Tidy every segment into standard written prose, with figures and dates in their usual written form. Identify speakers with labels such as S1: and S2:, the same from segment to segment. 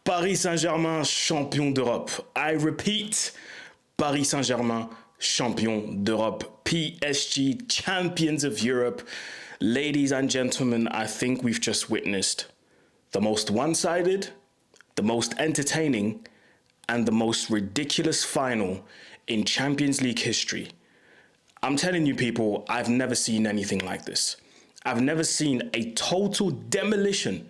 S1: Paris Saint-Germain, champion d'Europe. I repeat, Paris Saint-Germain, champion d'Europe. PSG, champions of Europe. Ladies and gentlemen, I think we've just witnessed the most one-sided, the most entertaining, and the most ridiculous final in Champions League history. I'm telling you people, I've never seen anything like this. I've never seen a total demolition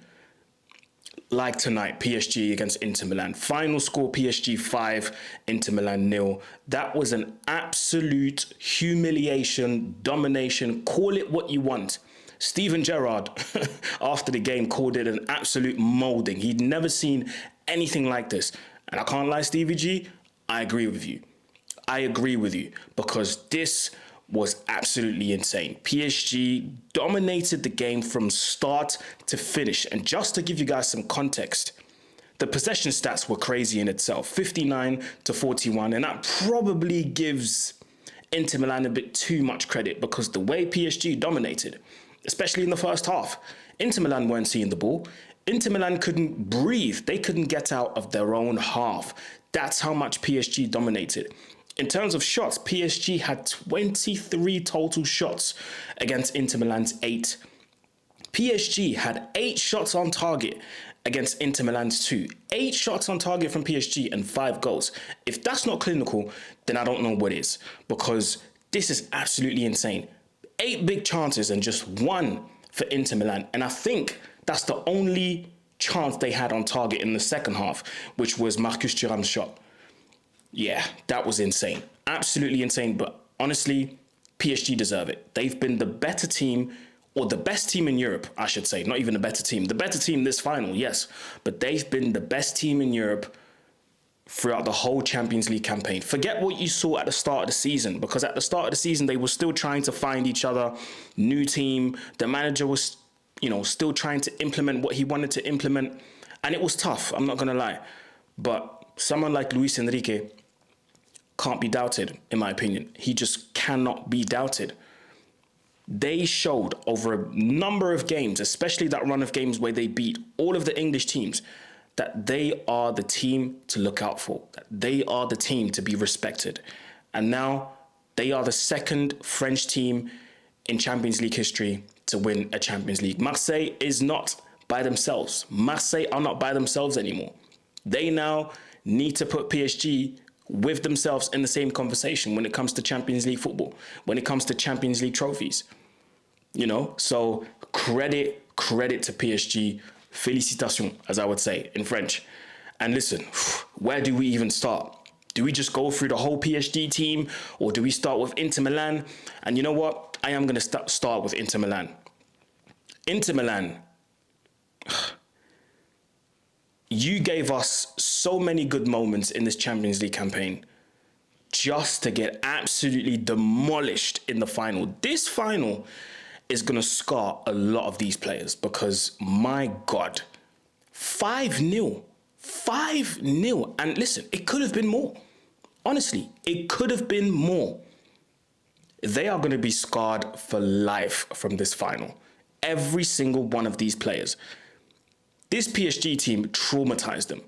S1: like tonight, PSG against Inter Milan. Final score, PSG 5, Inter Milan 0. That was an absolute humiliation, domination, call it what you want. Steven Gerrard, after the game, called it an absolute molding. He'd never seen anything like this. And I can't lie, Stevie G, I agree with you. I agree with you because this was absolutely insane. PSG dominated the game from start to finish. And just to give you guys some context, the possession stats were crazy in itself, 59 to 41. And that probably gives Inter Milan a bit too much credit because the way PSG dominated, especially in the first half, Inter Milan weren't seeing the ball. Inter Milan couldn't breathe. They couldn't get out of their own half. That's how much PSG dominated. In terms of shots, PSG had 23 total shots against Inter Milan's 8. PSG had 8 shots on target against Inter Milan's 2. 8 shots on target from PSG and 5 goals. If that's not clinical, then I don't know what is, because this is absolutely insane. 8 big chances and just 1 for Inter Milan. And I think that's the only chance they had on target in the second half, which was Marcus Thuram's shot. Yeah, that was insane. Absolutely insane. But honestly, PSG deserve it. They've been the better team, or the best team in Europe, I should say. Not even the better team. The better team this final, yes. But they've been the best team in Europe throughout the whole Champions League campaign. Forget what you saw at the start of the season, because at the start of the season, they were still trying to find each other. New team. The manager was, still trying to implement what he wanted to implement. And it was tough, I'm not going to lie. But someone like Luis Enrique can't be doubted, in my opinion. He just cannot be doubted. They showed over a number of games, especially that run of games where they beat all of the English teams, that they are the team to look out for, that they are the team to be respected. And now they are the second French team in Champions League history to win a Champions League. Marseille is not by themselves. Marseille are not by themselves anymore. They now need to put PSG with themselves in the same conversation when it comes to Champions League football, when it comes to Champions League trophies. So credit to PSG. Félicitations, as I would say in French. And listen, where do we even start? Do we just go through the whole PSG team, or do we start with Inter Milan? And you know what? I am going to start with Inter Milan. Inter Milan, you gave us so many good moments in this Champions League campaign just to get absolutely demolished in the final. This final is going to scar a lot of these players because, my God, 5-0. 5-0. And listen, it could have been more. Honestly, it could have been more. They are going to be scarred for life from this final. Every single one of these players. This PSG team traumatized them.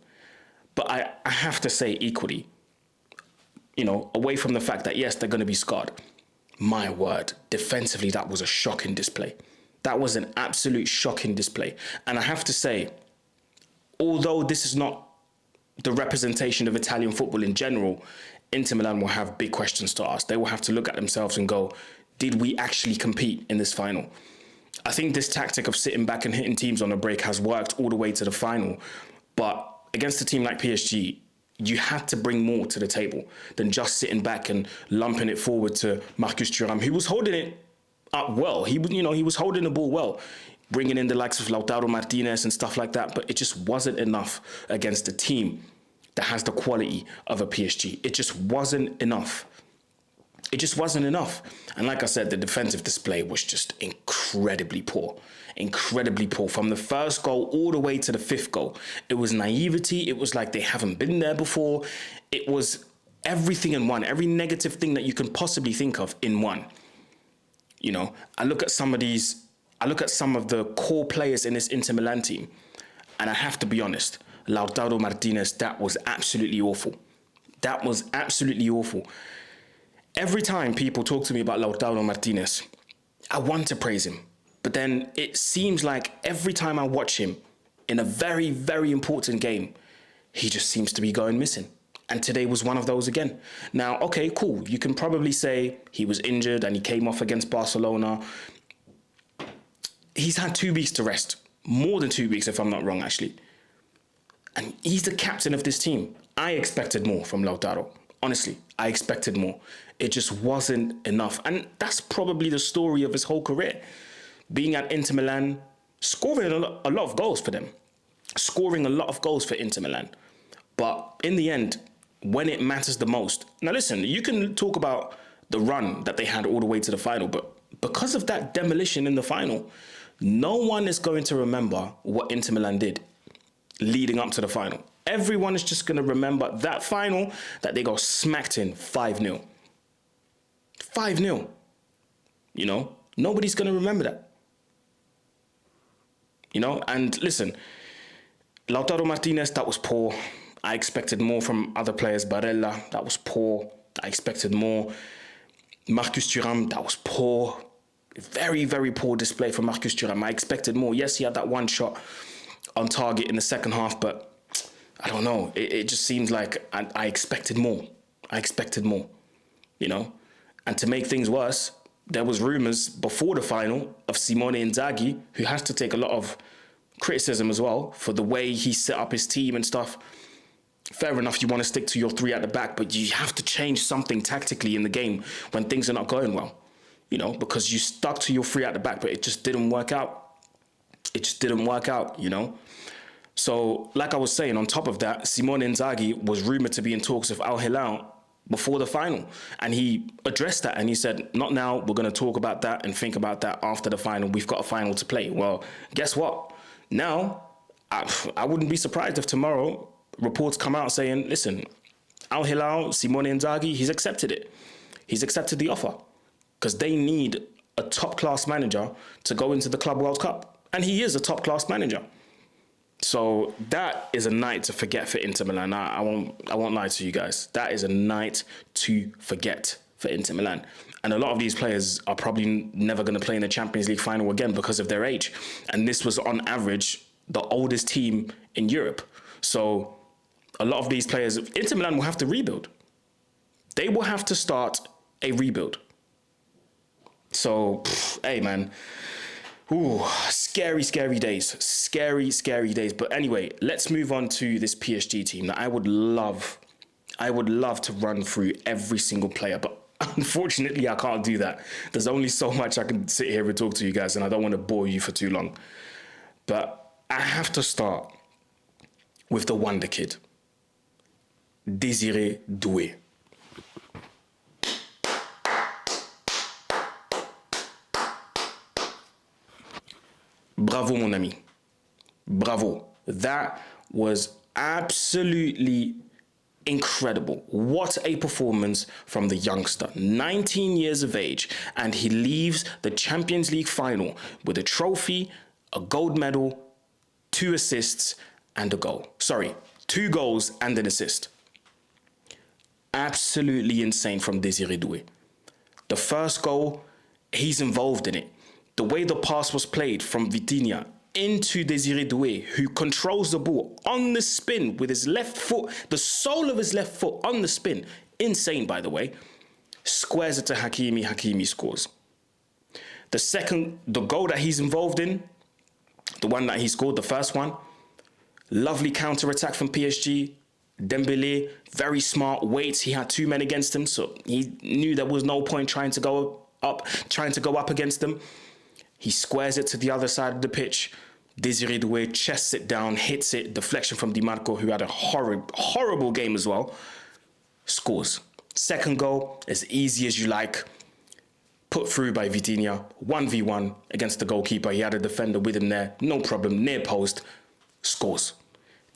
S1: But I have to say equally, away from the fact that, yes, they're going to be scarred. My word, defensively, that was a shocking display. That was an absolute shocking display. And I have to say, although this is not the representation of Italian football in general, Inter Milan will have big questions to ask. They will have to look at themselves and go, did we actually compete in this final? I think this tactic of sitting back and hitting teams on a break has worked all the way to the final. But against a team like PSG, you had to bring more to the table than just sitting back and lumping it forward to Marcus Thuram. He was holding it up well. He was holding the ball well, bringing in the likes of Lautaro Martinez and stuff like that. But it just wasn't enough against a team that has the quality of a PSG. It just wasn't enough. It just wasn't enough. And like I said, the defensive display was just incredibly poor. Incredibly poor. From the first goal all the way to the fifth goal. It was naivety. It was like they haven't been there before. It was everything in one. Every negative thing that you can possibly think of in one. You know, I look at some of the core players in this Inter Milan team, and I have to be honest, Lautaro Martinez, that was absolutely awful. That was absolutely awful. Every time people talk to me about Lautaro Martinez, I want to praise him. But then it seems like every time I watch him in a very, very important game, he just seems to be going missing. And today was one of those again. Now, okay, cool. You can probably say he was injured and he came off against Barcelona. He's had 2 weeks to rest. More than 2 weeks, if I'm not wrong, actually. And he's the captain of this team. I expected more from Lautaro. Honestly, I expected more. It just wasn't enough. And that's probably the story of his whole career. Being at Inter Milan, scoring a lot of goals for them. Scoring a lot of goals for Inter Milan. But in the end, when it matters the most. Now listen, you can talk about the run that they had all the way to the final, but because of that demolition in the final, no one is going to remember what Inter Milan did leading up to the final. Everyone is just going to remember that final that they got smacked in 5-0. 5-0. You know, nobody's going to remember that. You know, and listen, Lautaro Martinez, that was poor. I expected more from other players. Barella, that was poor. I expected more. Marcus Thuram, that was poor. Very, very poor display from Marcus Thuram. I expected more. Yes, he had that one shot on target in the second half, but I don't know. It just seems like I expected more. I expected more, you know. And to make things worse, there was rumours before the final of Simone Inzaghi, who has to take a lot of criticism as well for the way he set up his team and stuff. Fair enough, you want to stick to your 3 at the back, but you have to change something tactically in the game when things are not going well, you know, because you stuck to your 3 at the back, but it just didn't work out. It just didn't work out, you know. So, like I was saying, on top of that, Simone Inzaghi was rumoured to be in talks with Al Hilal before the final. And he addressed that and he said, not now, we're going to talk about that and think about that after the final. We've got a final to play. Well, guess what? Now, I wouldn't be surprised if tomorrow reports come out saying, listen, Al Hilal, Simone Inzaghi, he's accepted it. He's accepted the offer because they need a top-class manager to go into the Club World Cup. And he is a top-class manager. So that is a night to forget for Inter Milan. I won't lie to you guys. That is a night to forget for Inter Milan. And a lot of these players are probably never going to play in the Champions League final again because of their age. And this was on average the oldest team in Europe. So a lot of these players, Inter Milan will have to rebuild. They will have to start a rebuild. So, hey man. Ooh, scary, scary days. Scary, scary days. But anyway, let's move on to this PSG team that I would love to run through every single player. But unfortunately, I can't do that. There's only so much I can sit here and talk to you guys, and I don't want to bore you for too long. But I have to start with the wonder kid, Désiré Doué. Bravo, mon ami. Bravo. That was absolutely incredible. What a performance from the youngster. 19 years of age, and he leaves the Champions League final with a trophy, a gold medal, 2 assists, and a goal. Sorry, 2 goals and an assist. Absolutely insane from Désiré Doué. The first goal, he's involved in it. The way the pass was played from Vitinha into Désiré Doué, who controls the ball on the spin with his left foot, the sole of his left foot on the spin, insane by the way, squares it to Hakimi, Hakimi scores. The goal that he's involved in, the one that he scored, the first one, lovely counter-attack from PSG, Dembélé, very smart, waits, he had 2 men against him, so he knew there was no point trying to go up against them. He squares it to the other side of the pitch. Désiré Doué chests it down, hits it, deflection from Di Marco, who had a horrible game as well. Scores. Second goal, as easy as you like. Put through by Vitinha, 1v1 against the goalkeeper. He had a defender with him there, no problem, near post, scores.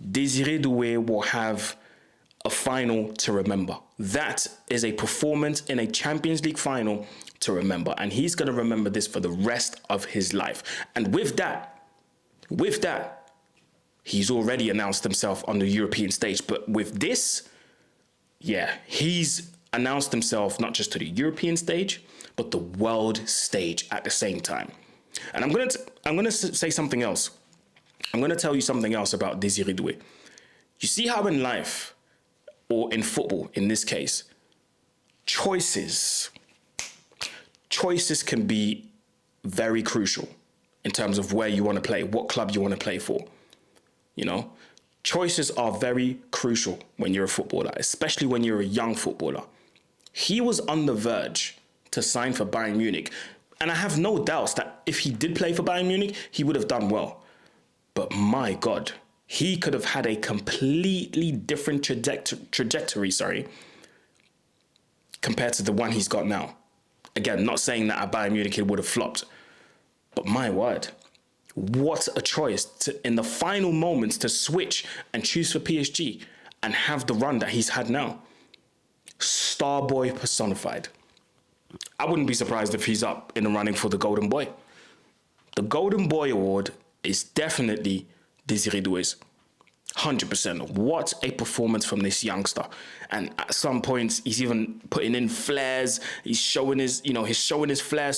S1: Désiré Doué will have a final to remember. That is a performance in a Champions League final to remember. And he's going to remember this for the rest of his life. And with that, he's already announced himself on the European stage. But with this, yeah, he's announced himself not just to the European stage, but the world stage at the same time. And I'm gonna say something else. I'm gonna tell you something else about Désiré Doué. You see how in life, or in football in this case, choices can be very crucial in terms of where you want to play, what club you want to play for. You know, choices are very crucial when you're a footballer, especially when you're a young footballer. He was on the verge to sign for Bayern Munich. And I have no doubts that if he did play for Bayern Munich, he would have done well. But my God, he could have had a completely different trajectory, compared to the one he's got now. Again, not saying that at Bayern Munich he would have flopped. But my word, what a choice in the final moments to switch and choose for PSG and have the run that he's had now. Starboy personified. I wouldn't be surprised if he's up in the running for the Golden Boy. The Golden Boy award is definitely Désiré Doué's. 100%. What a performance from this youngster. And at some points, he's even putting in flares. He's showing his flair,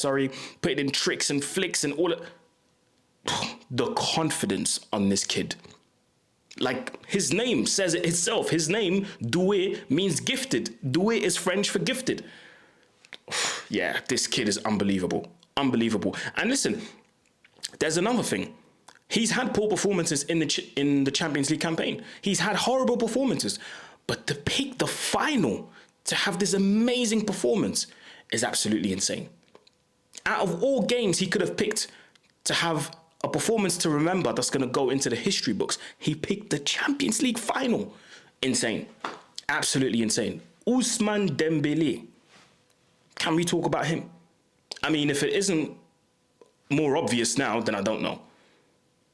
S1: putting in tricks and flicks and all. The confidence on this kid. Like, his name says it itself. His name, Doué, means gifted. Doué is French for gifted. Yeah, this kid is unbelievable. Unbelievable. And listen, there's another thing. He's had poor performances in the Champions League campaign. He's had horrible performances. But to pick the final, to have this amazing performance, is absolutely insane. Out of all games he could have picked to have a performance to remember that's going to go into the history books, he picked the Champions League final. Insane. Absolutely insane. Ousmane Dembélé. Can we talk about him? I mean, if it isn't more obvious now, then I don't know.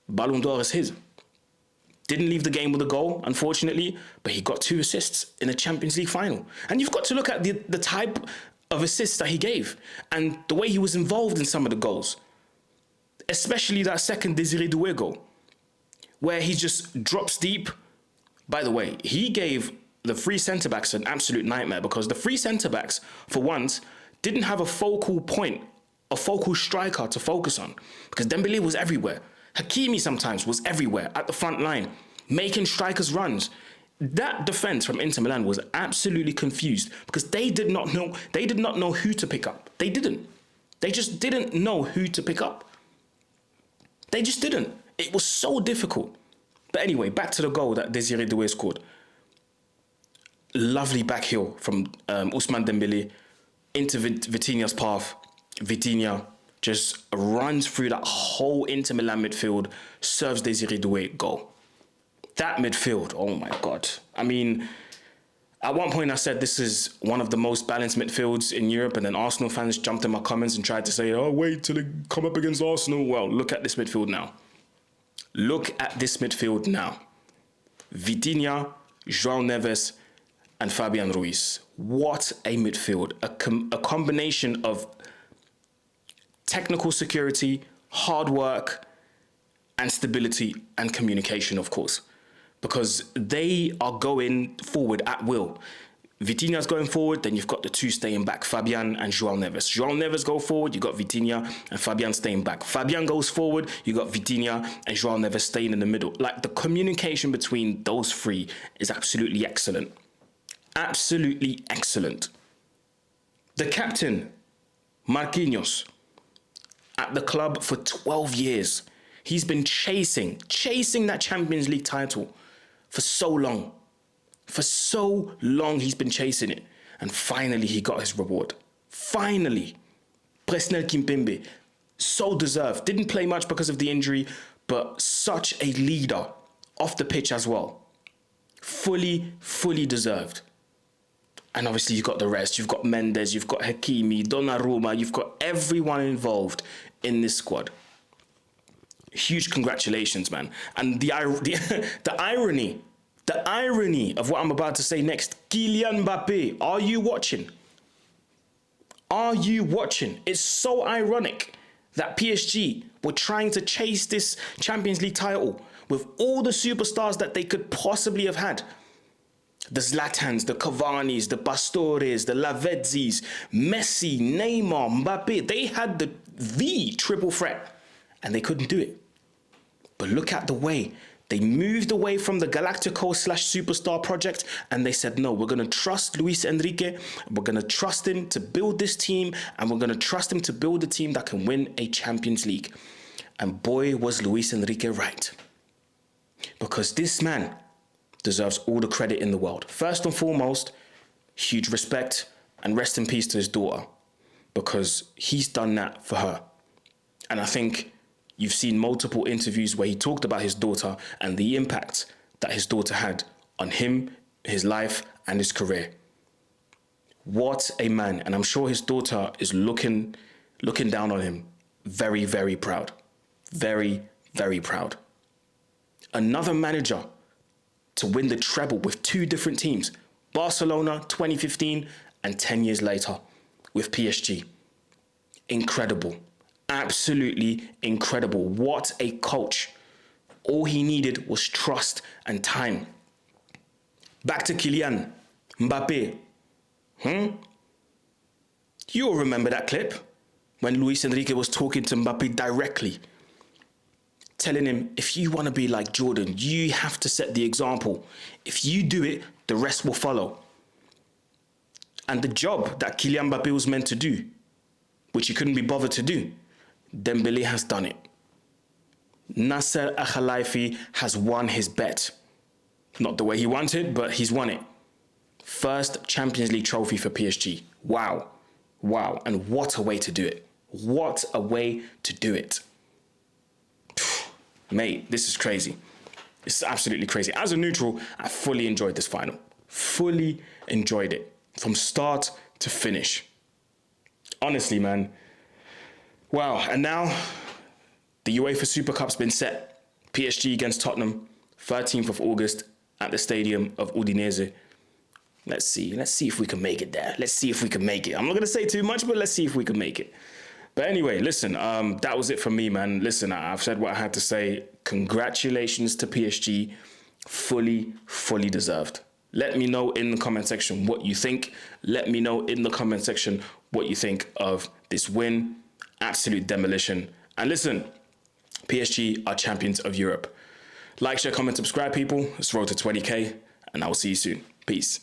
S1: Ballon d'Or is his. Didn't leave the game with a goal, unfortunately, but he got 2 assists in a Champions League final. And you've got to look at the type of assists that he gave and the way he was involved in some of the goals. Especially that second Désiré Doué goal, where he just drops deep. By the way, he gave the 3 centre-backs an absolute nightmare because the 3 centre-backs, for once, didn't have a focal point, a focal striker to focus on, because Dembélé was everywhere. Hakimi sometimes was everywhere at the front line, making strikers runs. That defense from Inter Milan was absolutely confused because they did not know who to pick up. They just didn't know who to pick up. They just didn't. It was so difficult. But anyway, back to the goal that Désiré Doué scored. Lovely back heel from Ousmane Dembélé into Vitinha's path. Vitinha just runs through that whole Inter Milan midfield, serves Désiré Doué, goal. That midfield, oh my God. I mean, at one point I said this is one of the most balanced midfields in Europe, and then Arsenal fans jumped in my comments and tried to say, oh, wait till they come up against Arsenal. Well, look at this midfield now. Look at this midfield now. Vitinha, João Neves, and Fabian Ruiz. What a midfield. A combination of technical security, hard work, and stability and communication, of course. Because they are going forward at will. Vitinha's going forward, then you've got the 2 staying back, Fabian and João Neves. João Neves go forward, you got Vitinha and Fabian staying back. Fabian goes forward, you got Vitinha and João Neves staying in the middle. Like, the communication between those 3 is absolutely excellent. Absolutely excellent. The captain, Marquinhos, at the club for 12 years. He's been chasing that Champions League title for so long. For so long he's been chasing it. And finally he got his reward. Finally. Presnel Kimpembe, so deserved. Didn't play much because of the injury, but such a leader off the pitch as well. Fully deserved. And obviously you've got the rest. You've got Mendes, you've got Hakimi, Donnarumma, you've got everyone involved in this squad. Huge congratulations, man. And the irony of what I'm about to say next, Kylian Mbappe, are you watching? Are you watching? It's so ironic that PSG were trying to chase this Champions League title with all the superstars that they could possibly have had. The Zlatans, the Cavanis, the Pastores, the Lavezzis, Messi, Neymar, Mbappe. They had the triple threat and they couldn't do it. But look at the way they moved away from the Galactico/Superstar project and they said, no, we're going to trust Luis Enrique. We're going to trust him to build this team and we're going to trust him to build a team that can win a Champions League. And boy, was Luis Enrique right. Because this man deserves all the credit in the world. First and foremost, huge respect and rest in peace to his daughter because he's done that for her. And I think you've seen multiple interviews where he talked about his daughter and the impact that his daughter had on him, his life, and his career. What a man. And I'm sure his daughter is looking down on him. Very, very proud. Very, very proud. Another manager to win the treble with two different teams. Barcelona 2015 and 10 years later with PSG. Incredible. Absolutely incredible. What a coach. All he needed was trust and time. Back to Kylian Mbappe. You'll remember that clip when Luis Enrique was talking to Mbappe directly, telling him, if you want to be like Jordan, you have to set the example. If you do it, the rest will follow. And the job that Kylian Mbappe was meant to do, which he couldn't be bothered to do, Dembele has done it. Nasser Al-Khelaifi has won his bet. Not the way he wanted, but he's won it. First Champions League trophy for PSG. Wow. Wow. And what a way to do it. What a way to do it. Mate, this is crazy. It's absolutely crazy. As a neutral, I fully enjoyed this final. Fully enjoyed it. From start to finish. Honestly, man. Wow. And now the UEFA Super Cup's been set. PSG against Tottenham, 13th of August at the stadium of Udinese. Let's see if we can make it there. Let's see if we can make it. I'm not going to say too much, but let's see if we can make it. But anyway, listen, that was it from me, man. Listen, I've said what I had to say. Congratulations to PSG. Fully deserved. Let me know in the comment section what you think. Let me know in the comment section what you think of this win. Absolute demolition. And listen, PSG are champions of Europe. Like, share, comment, subscribe, people. Let's roll to 20K, and I will see you soon. Peace.